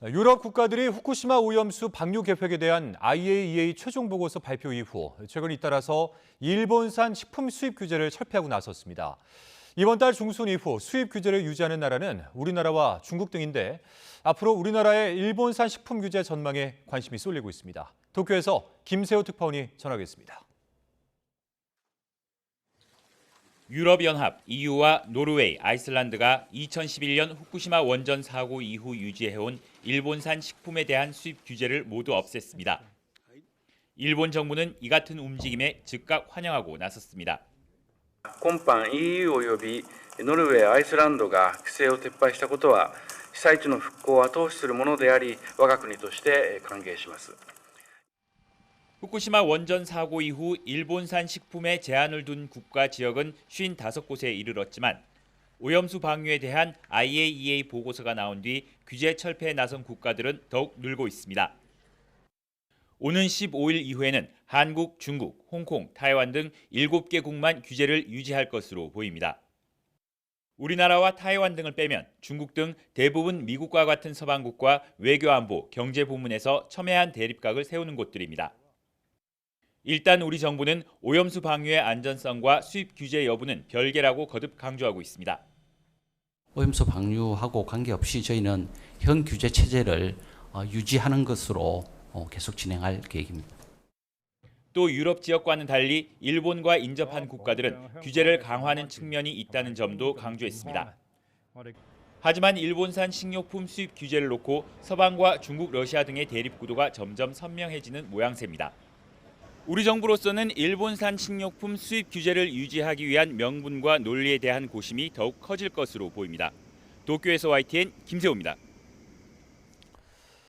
유럽 국가들이 후쿠시마 오염수 방류 계획에 대한 IAEA 최종 보고서 발표 이후 최근 잇따라서 일본산 식품 수입 규제를 철폐하고 나섰습니다. 이번 달 중순 이후 수입 규제를 유지하는 나라는 우리나라와 중국 등인데 앞으로 우리나라의 일본산 식품 규제 전망에 관심이 쏠리고 있습니다. 도쿄에서 김세호 특파원이 전하겠습니다. 유럽연합, EU와 노르웨이, 아이슬란드가 2011년 후쿠시마 원전 사고 이후 유지해온 일본산 식품에 대한 수입 규제를 모두 없앴습니다. 일본 정부는 이 같은 움직임에 즉각 환영하고 나섰습니다. 今般 EU およびノルウェー、アイスランドが規制を撤廃したことは被災地の復興を後押しするものであり、我が国として歓迎します。 후쿠시마 원전 사고 이후 일본산 식품에 제한을 둔 국가 지역은 55곳에 이르렀지만 오염수 방류에 대한 IAEA 보고서가 나온 뒤 규제 철폐에 나선 국가들은 더욱 늘고 있습니다. 오는 15일 이후에는 한국, 중국, 홍콩, 타이완 등 7개국만 규제를 유지할 것으로 보입니다. 우리나라와 타이완 등을 빼면 중국 등 대부분 미국과 같은 서방국과 외교안보, 경제 부문에서 첨예한 대립각을 세우는 곳들입니다. 일단 우리 정부는 오염수 방류의 안전성과 수입 규제 여부는 별개라고 거듭 강조하고 있습니다. 오염수 방류하고 관계없이 저희는 현 규제 체제를 유지하는 것으로 계속 진행할 계획입니다. 또 유럽 지역과는 달리 일본과 인접한 국가들은 규제를 강화하는 측면이 있다는 점도 강조했습니다. 하지만 일본산 식료품 수입 규제를 놓고 서방과 중국, 러시아 등의 대립 구도가 점점 선명해지는 모양새입니다. 우리 정부로서는 일본산 식료품 수입 규제를 유지하기 위한 명분과 논리에 대한 고심이 더욱 커질 것으로 보입니다. 도쿄에서 YTN 김세호입니다.